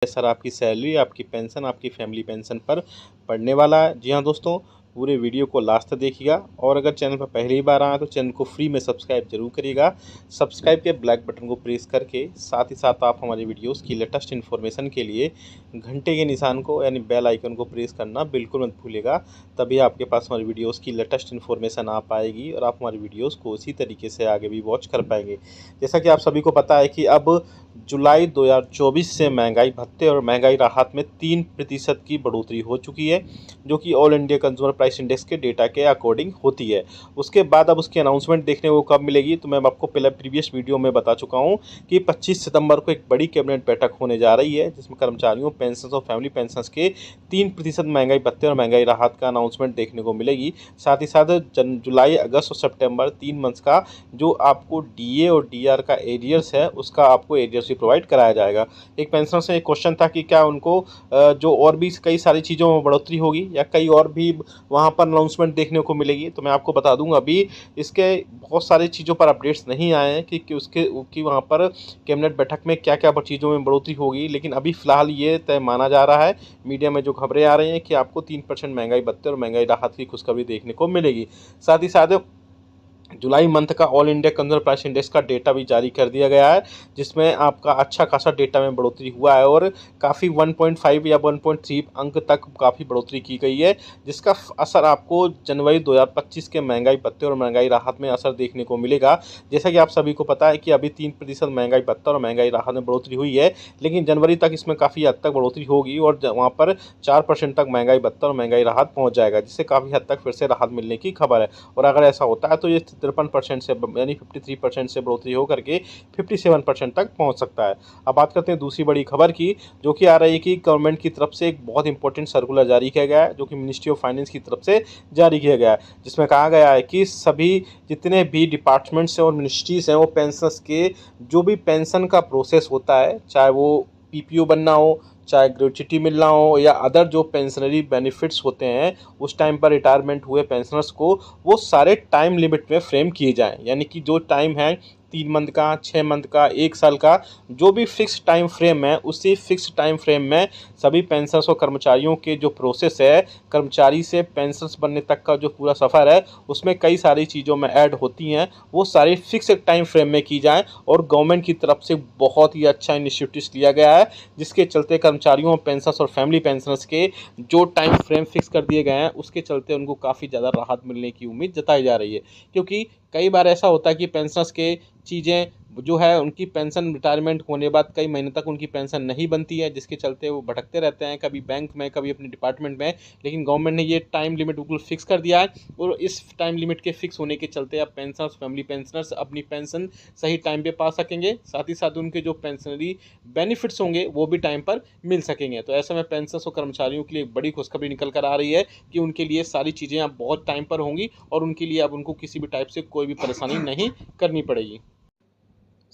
Sir आपकी salary, आपकी pension, आपकी फैमिली पेंशन पर पड़ने वाला है। जी हाँ दोस्तों, पूरे वीडियो को लास्ट तक देखिएगा और अगर चैनल पर पहली बार आए तो चैनल को फ्री में सब्सक्राइब जरूर करिएगा। सब्सक्राइब के ब्लैक बटन को प्रेस करके साथ ही साथ आप हमारे वीडियोस की लेटेस्ट इन्फॉर्मेशन के लिए घंटे के निशान को यानी बेल आइकन को प्रेस करना बिल्कुल मत भूलिएगा। तभी आपके पास हमारी वीडियोस की लेटेस्ट इन्फॉर्मेशन आ पाएगी और आप हमारी वीडियोस को उसी तरीके से आगे भी वॉच कर पाएंगे। जैसा कि आप सभी को पता है कि अब जुलाई 2024 से महंगाई भत्ते और महंगाई राहत में 3% की बढ़ोतरी हो चुकी है, जो कि all India consumer price index के डेटा के अकॉर्डिंग होती है। उसके बाद अब उसकी अनाउंसमेंट देखने को कब मिलेगी, तो मैं आपको पहले प्रीवियस वीडियो में बता चुका हूं कि 25 सितंबर को एक बड़ी कैबिनेट बैठक होने जा रही है, जिसमें कर्मचारियों, पेंशन और फैमिली पेंशन के 3% महंगाई भत्ते और महंगाई राहत का अनाउंसमेंट देखने को मिलेगी। साथ ही साथ जुलाई, अगस्त और सितंबर 3 मंथ्स का जो आपको डीए और डीआर का एरियर्स है, उसका आपको एरियर्स भी प्रोवाइड कराया जाएगा। एक पेंशनर से एक क्वेश्चन था कि क्या उनको जो और भी कई सारी चीज़ों में बढ़ोतरी होगी या कई और भी वहाँ पर अनाउंसमेंट देखने को मिलेगी, तो मैं आपको बता दूंगा अभी इसके बहुत सारी चीज़ों पर अपडेट्स नहीं आए हैं कि उसकी वहाँ पर कैबिनेट बैठक में क्या क्या चीज़ों में बढ़ोतरी होगी। लेकिन अभी फिलहाल ये तय माना जा रहा है, मीडिया में जो खबरें आ रही हैं, कि आपको 3% महंगाई भत्ते और महंगाई राहत की खुशखबरी देखने को मिलेगी। साथ ही साथ जुलाई मंथ का all India consumer price index का डेटा भी जारी कर दिया गया है, जिसमें आपका अच्छा खासा डेटा में बढ़ोतरी हुआ है और काफ़ी 1.5 या 1.3 अंक तक काफ़ी बढ़ोतरी की गई है, जिसका असर आपको जनवरी 2025 के महंगाई भत्ते और महंगाई राहत में असर देखने को मिलेगा। जैसा कि आप सभी को पता है कि अभी 3% महंगाई भत्ता और महंगाई राहत में बढ़ोतरी हुई है, लेकिन जनवरी तक इसमें काफ़ी हद तक बढ़ोतरी होगी और वहाँ पर 4% तक महंगाई भत्ता और महंगाई राहत पहुँच जाएगा, जिससे काफ़ी हद तक फिर से राहत मिलने की खबर है। और अगर ऐसा होता है तो ये 53% से यानी 53% से बढ़ोतरी होकर के 57% तक पहुंच सकता है। अब बात करते हैं दूसरी बड़ी खबर की, जो कि आ रही है कि गवर्नमेंट की तरफ से एक बहुत इंपॉर्टेंट सर्कुलर जारी किया गया है, जो कि मिनिस्ट्री ऑफ फाइनेंस की तरफ से जारी किया गया है, जिसमें कहा गया है कि सभी जितने भी डिपार्टमेंट्स हैं और मिनिस्ट्रीज हैं, वो पेंशनर्स के जो भी पेंशन का प्रोसेस होता है, चाहे वो पीपीओ बनना हो, चाहे ग्रेच्युटी मिलना हो या अदर जो पेंशनरी बेनिफिट्स होते हैं उस टाइम पर रिटायरमेंट हुए पेंशनर्स को, वो सारे टाइम लिमिट में फ्रेम किए जाएं। यानी कि जो टाइम है 3 मंथ का, 6 मंथ का, 1 साल का, जो भी फिक्स टाइम फ्रेम है, उसी फिक्स टाइम फ्रेम में सभी पेंशनर्स और कर्मचारियों के जो प्रोसेस है, कर्मचारी से पेंशनर्स बनने तक का जो पूरा सफ़र है, उसमें कई सारी चीज़ों में ऐड होती हैं, वो सारी फिक्स टाइम फ्रेम में की जाए। और गवर्नमेंट की तरफ से बहुत ही अच्छा इनिशिएटिव लिया गया है, जिसके चलते कर्मचारियों, पेंशनर्स और फैमिली पेंशनर्स के जो टाइम फ्रेम फिक्स कर दिए गए हैं, उसके चलते उनको काफ़ी ज़्यादा राहत मिलने की उम्मीद जताई जा रही है। क्योंकि कई बार ऐसा होता है कि पेंशनर्स के चीज़ें जो है, उनकी पेंशन रिटायरमेंट होने बाद कई महीने तक उनकी पेंशन नहीं बनती है, जिसके चलते वो भटकते रहते हैं, कभी बैंक में, कभी अपने डिपार्टमेंट में। लेकिन गवर्नमेंट ने ये टाइम लिमिट बिल्कुल फिक्स कर दिया है और इस टाइम लिमिट के फिक्स होने के चलते अब पेंशनर्स, फैमिली पेंशनर्स अपनी पेंशन सही टाइम पे पा सकेंगे। साथ ही साथ उनके जो पेंशनरी बेनिफिट्स होंगे वो भी टाइम पर मिल सकेंगे। तो ऐसे में पेंशनर्स और कर्मचारियों के लिए एक बड़ी खुशखबरी निकल कर आ रही है कि उनके लिए सारी चीज़ें अब बहुत टाइम पर होंगी और उनके लिए अब उनको किसी भी टाइप से कोई भी परेशानी नहीं करनी पड़ेगी।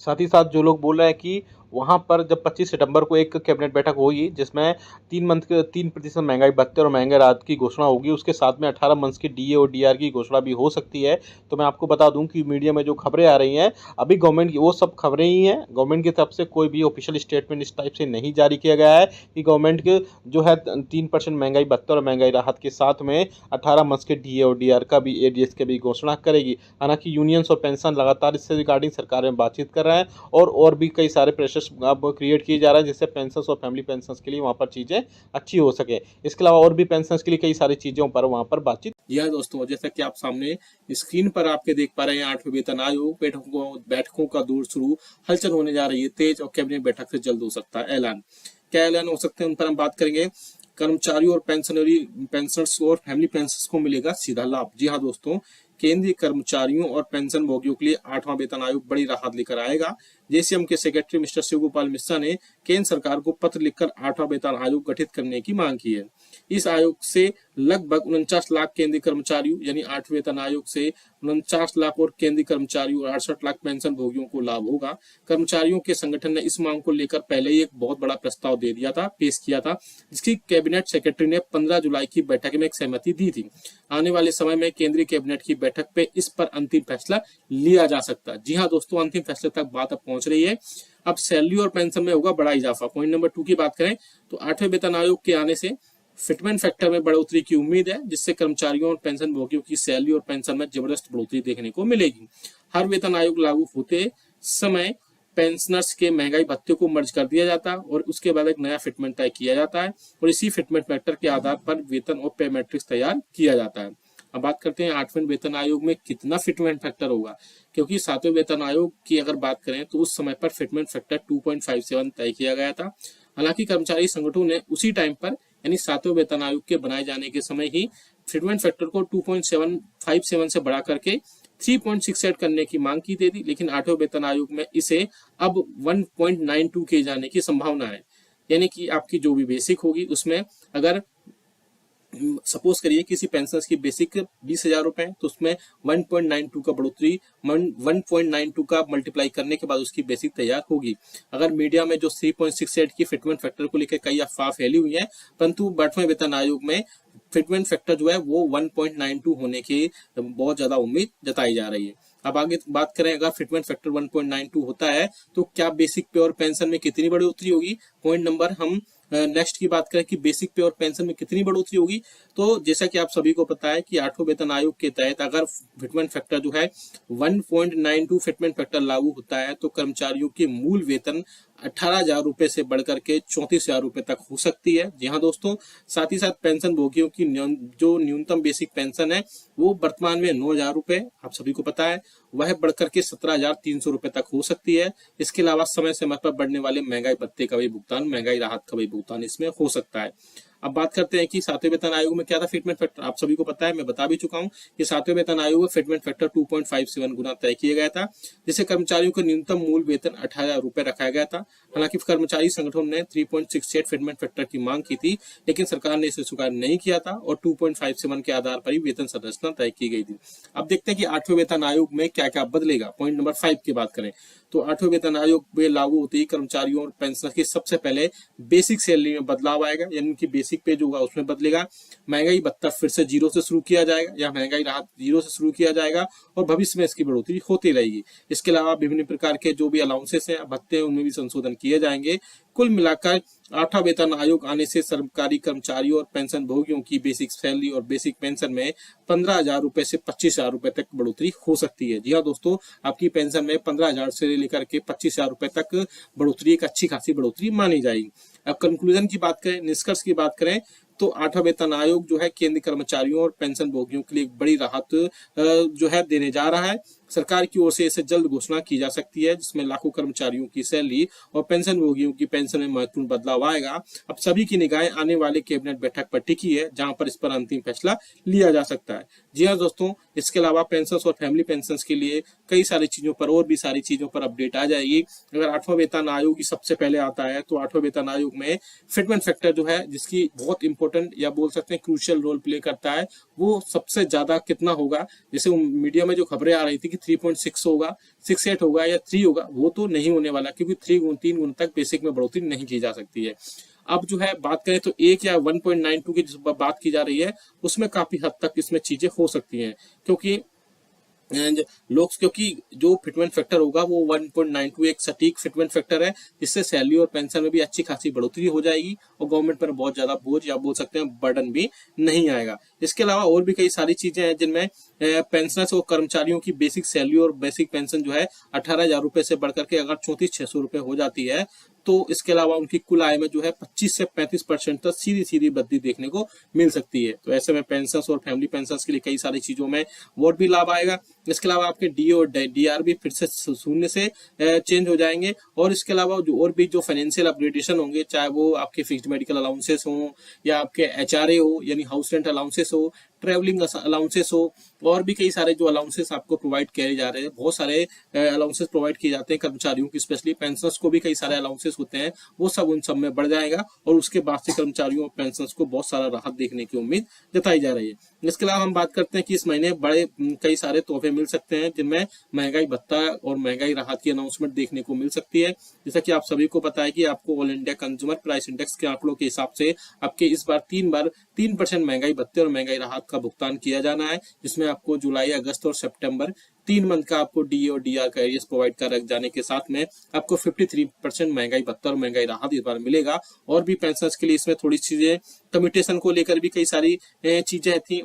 साथ ही साथ जो लोग बोल रहे हैं कि वहाँ पर जब 25 सितंबर को एक कैबिनेट बैठक होगी, जिसमें 3% महंगाई भत्ते और महंगाई राहत की घोषणा होगी, उसके साथ में 18 मंथ्स की डीए और डीआर की घोषणा भी हो सकती है। तो मैं आपको बता दूं कि मीडिया में जो खबरें आ रही हैं, अभी गवर्नमेंट की वो सब खबरें ही हैं। गवर्नमेंट की तरफ से कोई भी ऑफिशियल स्टेटमेंट इस टाइप से नहीं जारी किया गया है कि गवर्नमेंट के जो है 3% महंगाई भत्ते और महंगाई राहत के साथ में 18 मंथ्स के डीए और डीआर का भी, एडीएस की भी घोषणा करेगी। हालांकि यूनियंस और पेंशन लगातार इससे रिगार्डिंग सरकार में बातचीत कर रहे हैं और भी कई सारे प्रेशर्स अब क्रिएट किए जा रहा है, जिससे पेंशनर्स और फैमिली पेंशनर्स के लिए वहाँ पर चीज़ें अच्छी हो सके। इसके अलावा और भी पेंशनर्स के लिए कई सारी चीज़ों पर वहाँ पर बातचीत। यह दोस्तों, जैसा कि आप सामने स्क्रीन पर आपके देख पा रहे हैं, 8वें वेतन आयोग बैठकों का दौर शुरू, हलचल होने जा रही है तेज और कैबिनेट बैठक से जल्द हो सकता है ऐलान। क्या ऐलान हो सकते हैं, उन पर हम बात करेंगे। कर्मचारियों और पेंशनर्स और फैमिली पेंशनर्स को मिलेगा सीधा लाभ। जी हाँ दोस्तों, केंद्रीय कर्मचारियों और पेंशन भोगियों के लिए 8वां वेतन आयोग बड़ी राहत लेकर आएगा। जेसीएम के सेक्रेटरी मिस्टर शिव गोपाल मिश्रा ने केंद्र सरकार को पत्र लिखकर 8वां वेतन आयोग गठित करने की मांग की है। इस आयोग से लगभग 49 लाख केंद्रीय कर्मचारियों, यानी 8वें वेतन आयोग से 49 लाख और केंद्रीय कर्मचारियों और 68 लाख पेंशन भोगियों को लाभ होगा। कर्मचारियों के संगठन ने इस मांग को लेकर पहले ही एक बहुत बड़ा प्रस्ताव पेश किया था, जिसकी कैबिनेट सेक्रेटरी ने 15 जुलाई की बैठक में एक सहमति दी थी। आने वाले समय में केंद्रीय कैबिनेट की बैठक पे इस पर अंतिम फैसला लिया जा सकता है। जी हाँ दोस्तों, अंतिम फैसले तक बात अब पहुंच रही है। अब सैलरी और पेंशन में होगा बड़ा इजाफा। पॉइंट नंबर 2 की बात करें तो 8वें वेतन आयोग के आने से फिटमेंट फैक्टर में बढ़ोतरी की उम्मीद है, जिससे कर्मचारियों और पेंशन भोगियों की सैलरी और पेंशन में जबरदस्त बढ़ोतरी देखने को मिलेगी। हर वेतन आयोग लागू होते समय पेंशनर्स के महंगाई भत्ते को मर्ज कर दिया जाता है और उसके बाद एक नया फिटमेंट तय किया जाता है और इसी फिटमेंट फैक्टर के आधार पर वेतन और पे मैट्रिक्स तैयार किया जाता है। अब बात करते हैं 8वें वेतन आयोग में कितना फिटमेंट फैक्टर होगा, क्योंकि 7वें वेतन आयोग की अगर बात करें तो उस समय पर फिटमेंट फैक्टर 2.57 तय किया गया था। हालांकि कर्मचारी संगठनों ने उसी टाइम पर यानी 7वें वेतन आयोग के बनाए जाने के समय ही फिटमेंट फैक्टर को 2.757 से बढ़ा करके 3.68 करने की मांग की थी, लेकिन 8वें वेतन आयोग में इसे अब 1.92 किए जाने की संभावना है। यानी कि आपकी जो भी बेसिक होगी उसमें अगर सपोज करिए किसी पेंशन की बेसिक 20,000 रुपए तो उसमें 1.92 का बढ़ोतरी 1.92 का मल्टीप्लाई करने के बाद उसकी बेसिक तैयार होगी। अगर मीडिया में जो 3.68 की फिटमेंट फैक्टर को लेकर कई अफवाह फैली हुई है, परंतु 8वें वेतन आयोग में फिटमेंट फैक्टर जो है वो 1.92 होने की बहुत ज्यादा उम्मीद जताई जा रही है। अब आगे बात करें, अगर फिटमेंट फैक्टर 1.92 होता है तो क्या बेसिक पे और पेंशन में कितनी बढ़ोतरी होगी। पॉइंट नंबर हम नेक्स्ट की बात करें कि बेसिक पे और पेंशन में कितनी बढ़ोतरी होगी, तो जैसा कि आप सभी को पता है कि 8वें वेतन आयोग के तहत अगर फिटमेंट फैक्टर जो है 1.92 फिटमेंट फैक्टर लागू होता है तो कर्मचारियों के मूल वेतन 18,000 रुपए से बढ़कर के 34,000 रुपए तक हो सकती है। जी हाँ दोस्तों, साथ ही साथ पेंशन भोगियों की जो न्यूनतम बेसिक पेंशन है वो वर्तमान में 9,000 रुपए आप सभी को पता है, वह बढ़कर के 17,300 रुपए तक हो सकती है। इसके अलावा समय समय पर बढ़ने वाले महंगाई भत्ते का भी भुगतान, महंगाई राहत का भी भुगतान इसमें हो सकता है। अब बात करते हैं कि 7वें वेतन आयोग में क्या था फिटमेंट फैक्टर। आप सभी को पता है, मैं बता भी चुका हूं कि 7वें वेतन आयोग में फिटमेंट फैक्टर 2.57 गुना तय किया गया था, जिससे कर्मचारियों को न्यूनतम मूल वेतन 18,000 रुपए रखा गया था। हालांकि कर्मचारी संगठनों ने 3.68 फिटमेंट फैक्टर की मांग की थी, लेकिन सरकार ने इसे स्वीकार नहीं किया था और 2.57 के आधार पर ही वेतन संरचना तय की गई थी। अब देखते हैं कि 8वें वेतन आयोग में क्या क्या बदलेगा। पॉइंट नंबर 5 की बात करें तो 8वें वेतन आयोग में लागू होते ही कर्मचारियों और पेंशनर की सबसे पहले बेसिक सैलरी में बदलाव आएगा, यानी कि बेसिक पे जो होगा उसमें बदलेगा। महंगाई भत्ता फिर से 0 से शुरू किया जाएगा या महंगाई राहत 0 से शुरू किया जाएगा और भविष्य में इसकी बढ़ोतरी होती रहेगी। इसके अलावा विभिन्न प्रकार के जो भी अलाउंसेस हैं, भत्ते हैं, उनमें भी संशोधन किए जाएंगे। कुल मिलाकर 8वां वेतन आयोग आने से सरकारी कर्मचारियों और पेंशन भोगियों की बेसिक सैलरी और बेसिक पेंशन में 15,000 रुपए से 25,000 रुपए तक बढ़ोतरी हो सकती है। जी हाँ दोस्तों, आपकी पेंशन में 15,000 से लेकर के 25,000 रुपए तक बढ़ोतरी एक अच्छी खासी बढ़ोतरी मानी जाएगी। अब कंक्लूजन की बात करें, निष्कर्ष की बात करें तो 8वां वेतन आयोग जो है केंद्रीय कर्मचारियों और पेंशन भोगियों के लिए एक बड़ी राहत जो है देने जा रहा है। सरकार की ओर से इसे जल्द घोषणा की जा सकती है, जिसमें लाखों कर्मचारियों की सैलरी और पेंशन भोगियों की पेंशन में महत्वपूर्ण बदलाव आएगा। अब सभी की निगाहें आने वाले कैबिनेट बैठक पर टिकी है, जहां पर इस पर अंतिम फैसला लिया जा सकता है। जी हाँ दोस्तों, इसके अलावा पेंशन और फैमिली पेंशन के लिए कई सारी चीजों पर और भी सारी चीजों पर अपडेट आ जाएगी। अगर 8वां वेतन आयोग सबसे पहले आता है तो 8वां वेतन आयोग में फिटमेंट फैक्टर जो है, जिसकी बहुत इंपॉर्टेंट या बोल सकते हैं क्रूशियल रोल प्ले करता है, वो सबसे ज्यादा कितना होगा। जैसे मीडिया में जो खबरें आ रही थी कि 3.6 होगा, 68 होगा या 3 होगा, वो तो नहीं होने वाला, क्योंकि 3 गुण तक बेसिक में बढ़ोतरी नहीं की जा सकती है। अब जो है बात करें तो 1 या 1.92 की जिस बात की जा रही है उसमें काफी हद तक इसमें चीजें हो सकती हैं, क्योंकि क्योंकि जो फिटमेंट फैक्टर होगा वो 1.92 एक सटीक फिटमेंट फैक्टर है, जिससे सैलरी और पेंशन में भी अच्छी खासी बढ़ोतरी हो जाएगी और गवर्नमेंट पर बहुत ज्यादा बोझ या बोल सकते हैं बर्डन भी नहीं आएगा। इसके अलावा और भी कई सारी चीजें हैं जिनमें पेंशनर्स और कर्मचारियों की बेसिक सैलरी और बेसिक पेंशन जो है 18,000 रुपए से बढ़कर के अगर 34,600 रुपए हो जाती है, तो इसके अलावा उनकी कुल आय में जो है 25 से 35% तक सीधी सीधी वृद्धि देखने को मिल सकती है। तो ऐसे में पेंशन और फैमिली पेंशन के लिए कई सारी चीजों में और भी लाभ आएगा। इसके अलावा आपके डी और डीआर भी फिर से 0 से चेंज हो जाएंगे और इसके अलावा जो और भी जो फाइनेंशियल अपग्रेडेशन होंगे, चाहे वो आपके फिक्स्ड मेडिकल अलाउंसेस हो या आपके एचआरए हो यानी हाउस रेंट अलाउंसेस हो, ट्रेवलिंग अलाउंसेस हो, और भी कई सारे जो अलाउंसेस आपको प्रोवाइड किए जा रहे हैं, बहुत सारे अलाउंसेस प्रोवाइड किए जाते हैं कर्मचारियों की, स्पेशली पेंशनर्स को भी कई सारे अलाउंसेस होते हैं, वो सब उन सब में बढ़ जाएगा और उसके बाद से कर्मचारियों और पेंशनर्स को बहुत सारा राहत देखने की उम्मीद जताई जा रही है। इसके अलावा हम बात करते हैं कि इस महीने बड़े कई सारे तोहफे मिल सकते हैं, जिनमें महंगाई भत्ता और महंगाई राहत की अनाउंसमेंट देखने को मिल सकती है। जैसा कि आप सभी को पता है कि आपको all India consumer price index के आंकड़ों के हिसाब से आपके इस बार 3% महंगाई भत्ते और महंगाई राहत का भुगतान किया जाना है, जिसमें आपको जुलाई, अगस्त और सितंबर 3 मंथ का आपको डीए और डीआर का एरियर्स प्रोवाइड कर जाने के साथ में आपको 53% महंगाई भत्ता और महंगाई राहत इस बार मिलेगा। और भी पेंशनर्स के लिए इसमें थोड़ी चीजें कम्यूटेशन को लेकर भी कई सारी चीजें थी।